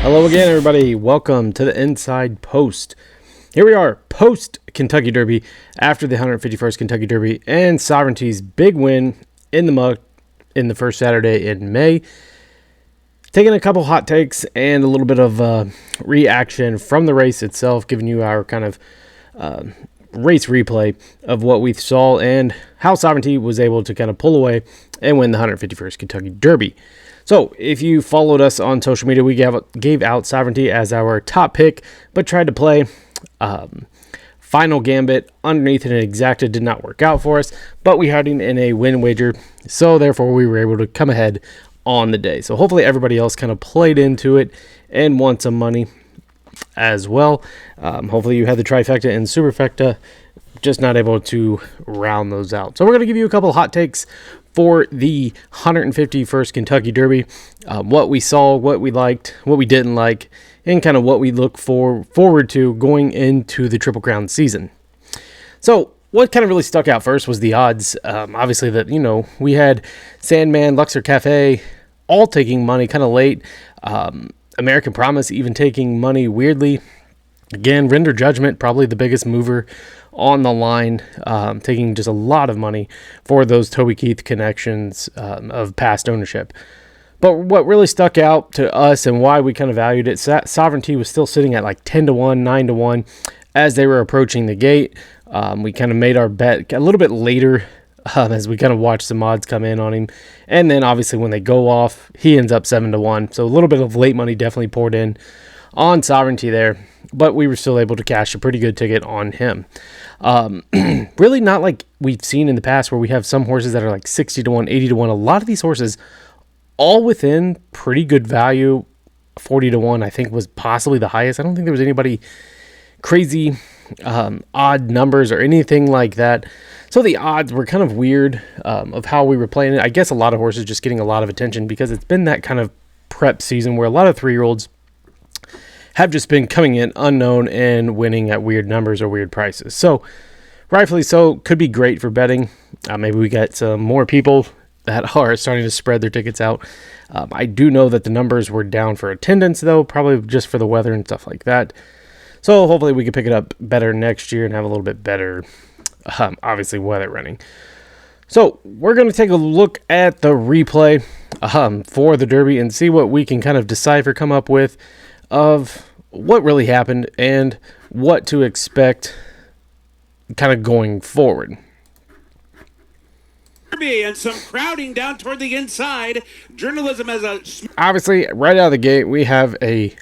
Hello again, everybody. Welcome to the Inside Post. Here we are, post Kentucky Derby, after the 151st Kentucky Derby and Sovereignty's big win in the muck in the first Saturday in May. Taking a couple hot takes and a little bit of reaction from the race itself, giving you our kind of race replay of what we saw and how Sovereignty was able to kind of pull away and win the 151st Kentucky Derby. So, if you followed us on social media, we gave out Sovereignty as our top pick, but tried to play Final Gambit underneath an exacta. Did not work out for us, but we had it in a win wager, so therefore we were able to come ahead on the day. So, hopefully everybody else kind of played into it and won some money as well. Hopefully you had the trifecta and superfecta, just not able to round those out. So, we're going to give you a couple hot takes for the 151st Kentucky Derby, what we saw, what we liked, what we didn't like, and kind of what we look forward to going into the Triple Crown season. So what kind of really stuck out first was the odds. Obviously that, we had Sandman, Luxor Cafe, all taking money kind of late. American Promise even taking money weirdly. Again, Render Judgment, probably the biggest mover on the line, taking just a lot of money for those Toby Keith connections of past ownership. But what really stuck out to us and why we kind of valued it, Sovereignty was still sitting at like 10-1, 9-1 as they were approaching the gate. We kind of made our bet a little bit later as we kind of watched some odds come in on him. And then obviously when they go off, he ends up 7-1. So a little bit of late money definitely poured in on Sovereignty there, but we were still able to cash a pretty good ticket on him. Really not like we've seen in the past where we have some horses that are like 60-1, 80-1. A lot of these horses all within pretty good value. 40-1 I think was possibly the highest. I don't think there was anybody crazy odd numbers or anything like that. So the odds were kind of weird of how we were playing it. I guess a lot of horses just getting a lot of attention because it's been that kind of prep season where a lot of 3-year-olds have just been coming in unknown and winning at weird numbers or weird prices. So, rightfully so, could be great for betting. Maybe we get some more people that are starting to spread their tickets out. I do know that the numbers were down for attendance, though, probably just for the weather and stuff like that. So, hopefully we can pick it up better next year and have a little bit better, obviously, weather running. So, we're going to take a look at the replay for the Derby and see what we can kind of decipher, come up with, of what really happened and what to expect kind of going forward. And some crowding down toward the inside. Journalism has a... Obviously, right out of the gate, we have a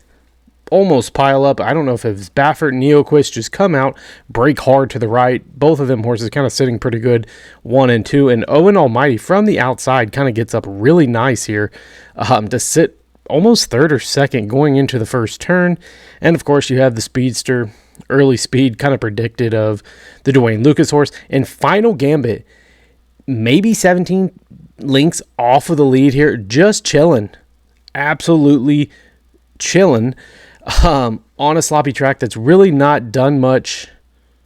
almost pile up. I don't know if it's Baffert and Neoquist just come out, break hard to the right. Both of them horses kind of sitting pretty good, 1 and 2. And Owen Almighty from the outside kind of gets up really nice here to sit almost third or second going into the first turn. And of course you have the speedster, early speed kind of predicted of the Dwayne Lucas horse. And Final Gambit, maybe 17 links off of the lead here, just chilling, absolutely chilling on a sloppy track that's really not done much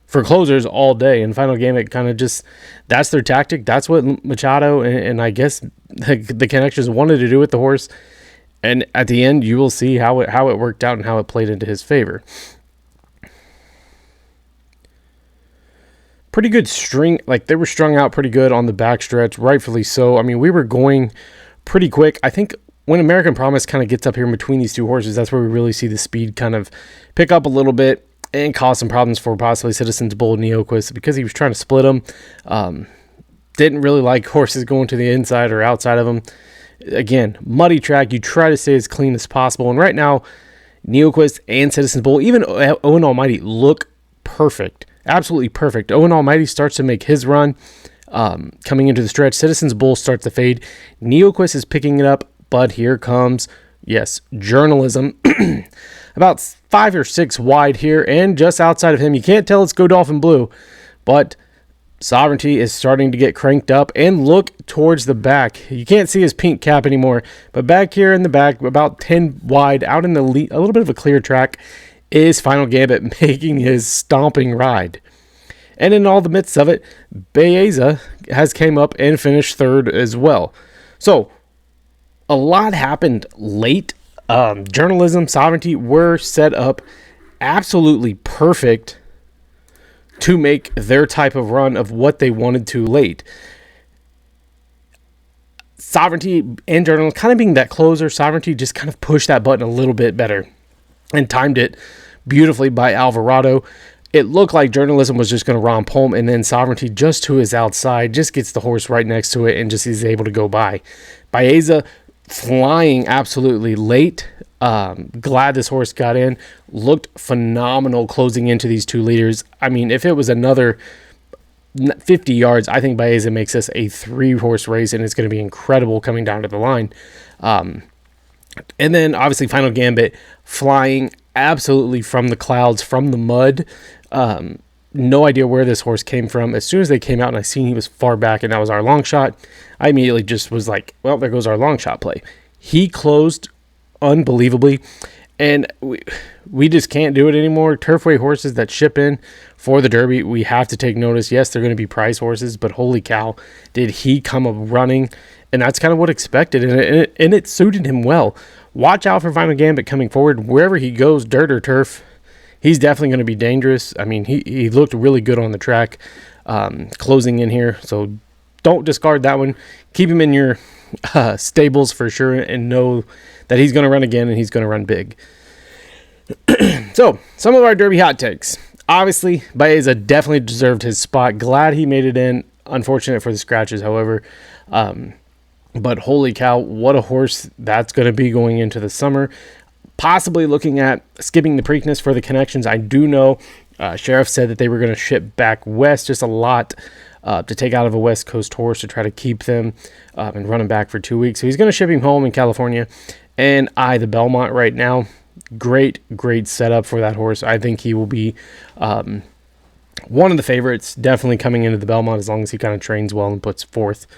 for closers all day. And Final Gambit kind of just, that's their tactic. That's what Machado and I guess the connections wanted to do with the horse. And at the end, you will see how it worked out and how it played into his favor. Pretty good string. Like, they were strung out pretty good on the backstretch, rightfully so. I mean, we were going pretty quick. I think when American Promise kind of gets up here in between these two horses, that's where we really see the speed kind of pick up a little bit and cause some problems for possibly Citizens Bull Neoquist because he was trying to split them. Didn't really like horses going to the inside or outside of him. Again, muddy track. You try to stay as clean as possible. And right now, Neoquist and Citizens Bull, even Owen Almighty, look perfect. Absolutely perfect. Owen Almighty starts to make his run coming into the stretch. Citizens Bull starts to fade. Neoquist is picking it up, but here comes, yes, Journalism. About 5 or 6 wide here, and just outside of him. You can't tell it's Godolphin Blue, but Sovereignty is starting to get cranked up and look towards the back. You can't see his pink cap anymore, but back here in the back, about 10 wide, out in the lead, a little bit of a clear track, is Final Gambit making his stomping ride. And in all the midst of it, Baeza has came up and finished third as well. So, a lot happened late Journalism, Sovereignty were set up absolutely perfect to make their type of run of what they wanted to late. Sovereignty and Journalism kind of being that closer, Sovereignty just kind of pushed that button a little bit better and timed it beautifully by Alvarado. It looked like Journalism was just going to romp home, and then Sovereignty just to his outside, just gets the horse right next to it and just is able to go by. Baeza flying absolutely late. Glad this horse got in. Looked phenomenal closing into these two leaders. I mean, if it was another 50 yards, I think Baeza makes this a 3-horse race, and it's going to be incredible coming down to the line. And then obviously Final Gambit flying absolutely from the clouds, from the mud. No idea where this horse came from. As soon as they came out and I seen he was far back and that was our long shot, I immediately just was like, well, there goes our long shot play. He closed unbelievably, and we just can't do it anymore. Turfway horses that ship in for the Derby, we have to take notice. Yes, they're going to be prize horses, but holy cow, did he come up running, and that's kind of what expected, and it suited him well. Watch out for Final Gambit coming forward. Wherever he goes, dirt or turf, he's definitely going to be dangerous. I mean, he looked really good on the track closing in here, so don't discard that one. Keep him in your stables for sure, and know that he's going to run again, and he's going to run big. So, some of our Derby hot takes. Obviously, Baeza definitely deserved his spot. Glad he made it in. Unfortunate for the scratches, however. But holy cow, what a horse that's going to be going into the summer. Possibly looking at skipping the Preakness for the connections. I do know Sheriff said that they were going to ship back west just a lot to take out of a West Coast horse to try to keep them and run him back for 2 weeks. So he's going to ship him home in California. And the Belmont right now, great setup for that horse. I think he will be one of the favorites, definitely coming into the Belmont as long as he kind of trains well and puts forth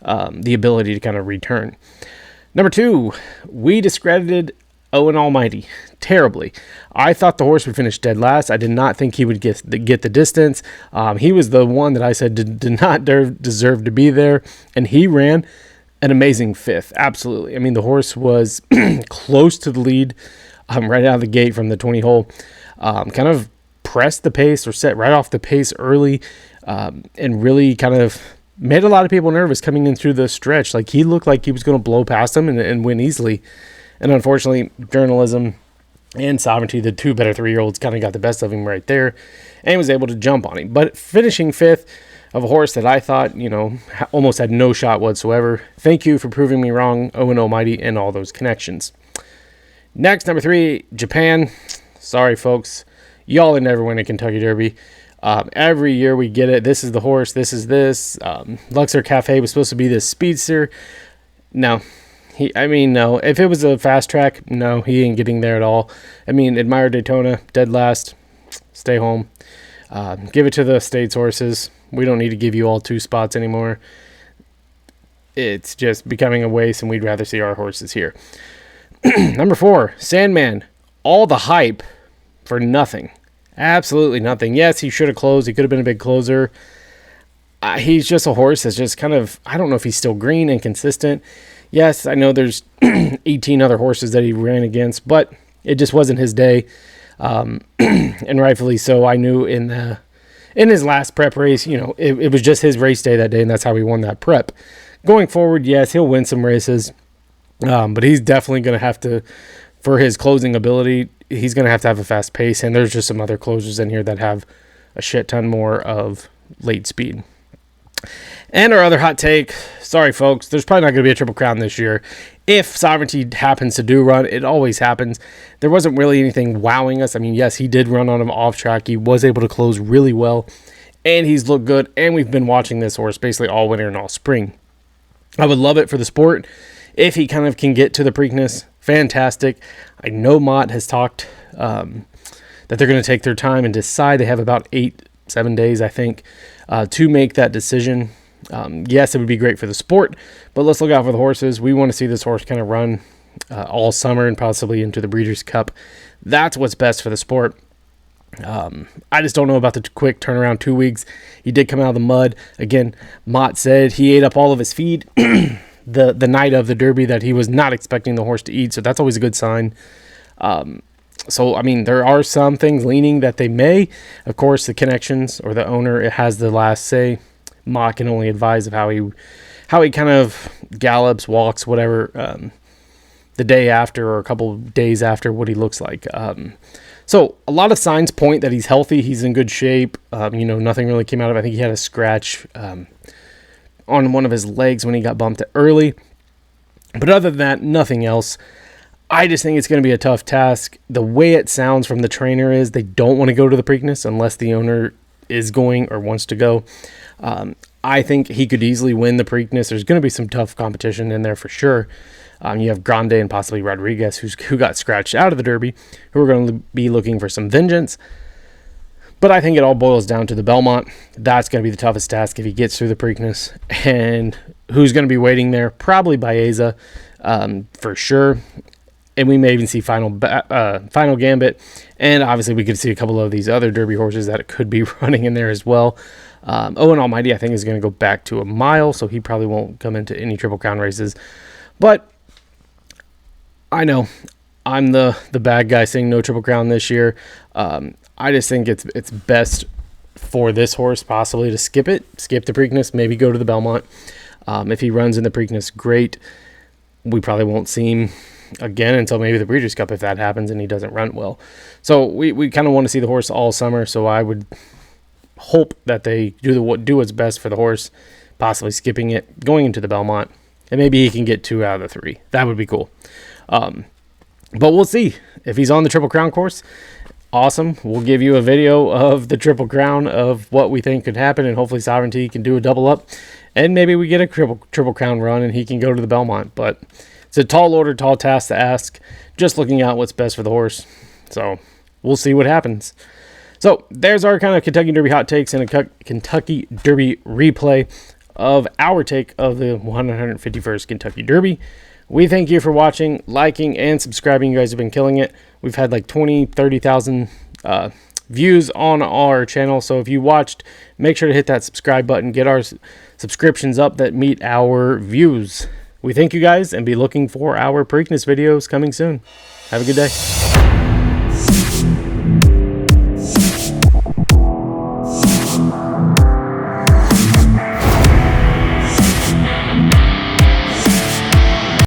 the ability to kind of return. Number 2, we discredited Owen Almighty terribly. I thought the horse would finish dead last. I did not think he would get the distance. He was the one that I said did not deserve to be there, and he ran an amazing 5th. Absolutely. I mean, the horse was close to the lead right out of the gate from the 20 hole. Kind of pressed the pace or set right off the pace early, and really kind of made a lot of people nervous coming in through the stretch. Like, he looked like he was going to blow past him and win easily. And unfortunately, Journalism and Sovereignty, the 2 better 3-year-olds, kind of got the best of him right there and was able to jump on him. But finishing 5th of a horse that I thought, almost had no shot whatsoever. Thank you for proving me wrong, Owen Almighty, and all those connections. Next, number 3, Japan. Sorry, folks. Y'all are never winning Kentucky Derby. Every year we get it. This is the horse. This is this. Luxor Cafe was supposed to be this speedster. No. No. If it was a fast track, no, he ain't getting there at all. Admire Daytona, dead last. Stay home. Give it to the States horses. We don't need to give you all 2 spots anymore. It's just becoming a waste, and we'd rather see our horses here. Number 4, Sandman. All the hype for nothing. Absolutely nothing. Yes, he should have closed. He could have been a big closer. He's just a horse that's just kind of, I don't know if he's still green and consistent. Yes, I know there's 18 other horses that he ran against, but it just wasn't his day. And rightfully so. I knew in his last prep race, it was just his race day that day, and that's how he won that prep. Going forward, yes, he'll win some races, but he's definitely going to have to, for his closing ability, he's going to have a fast pace, and there's just some other closers in here that have a shit ton more of late speed. And our other hot take, sorry folks, there's probably not going to be a Triple Crown this year. If Sovereignty happens to do run, it always happens. There wasn't really anything wowing us. Yes, he did run on him off track. He was able to close really well, and he's looked good, and we've been watching this horse basically all winter and all spring. I would love it for the sport. If he kind of can get to the Preakness, fantastic. I know Mott has talked that they're going to take their time and decide. They have about 8-7 days, I think, to make that decision. Yes, it would be great for the sport, but let's look out for the horses. We want to see this horse kind of run all summer and possibly into the Breeders' Cup. That's what's best for the sport. I just don't know about the quick turnaround 2 weeks. He did come out of the mud. Again, Mott said he ate up all of his feed. the night of the Derby that he was not expecting the horse to eat. So that's always a good sign. So, I mean, there are some things leaning that they may. Of course, the connections or the owner, it has the last say. Ma can only advise of how he kind of gallops, walks, whatever, the day after or a couple of days after, what he looks like. So a lot of signs point that he's healthy. He's in good shape. Nothing really came out of it. I think he had a scratch on one of his legs when he got bumped early. But other than that, nothing else. I just think it's going to be a tough task. The way it sounds from the trainer is they don't want to go to the Preakness unless the owner is going or wants to go. I think he could easily win the Preakness. There's going to be some tough competition in there for sure. You have Grande and possibly Rodriguez, who got scratched out of the Derby, who are going to be looking for some vengeance. But I think it all boils down to the Belmont. That's going to be the toughest task if he gets through the Preakness. And who's going to be waiting there? Probably Baeza, for sure. And we may even see Final Gambit. And obviously we could see a couple of these other Derby horses that it could be running in there as well. Owen Almighty, I think, is going to go back to a mile, so he probably won't come into any Triple Crown races. But I know I'm the bad guy saying no Triple Crown this year. I just think it's best for this horse possibly to skip the Preakness, maybe go to the Belmont. If he runs in the Preakness, great. We probably won't see him again until maybe the Breeders' Cup if that happens and he doesn't run well. So we kind of want to see the horse all summer, so I would hope that they do what's best for the horse, possibly skipping it, going into the Belmont, and maybe he can get 2 out of the 3. That would be cool. But we'll see. If he's on the Triple Crown course, awesome. We'll give you a video of the Triple Crown of what we think could happen, and hopefully Sovereignty can do a double up, and maybe we get a Triple Crown run and he can go to the Belmont. But it's a tall order, tall task to ask, just looking out what's best for the horse. So we'll see what happens. So there's our kind of Kentucky Derby hot takes and a Kentucky Derby replay of our take of the 151st Kentucky Derby. We thank you for watching, liking, and subscribing. You guys have been killing it. We've had like 30,000 views on our channel. So if you watched, make sure to hit that subscribe button. Get our subscriptions up that meet our views. We thank you guys and be looking for our Preakness videos coming soon. Have a good day.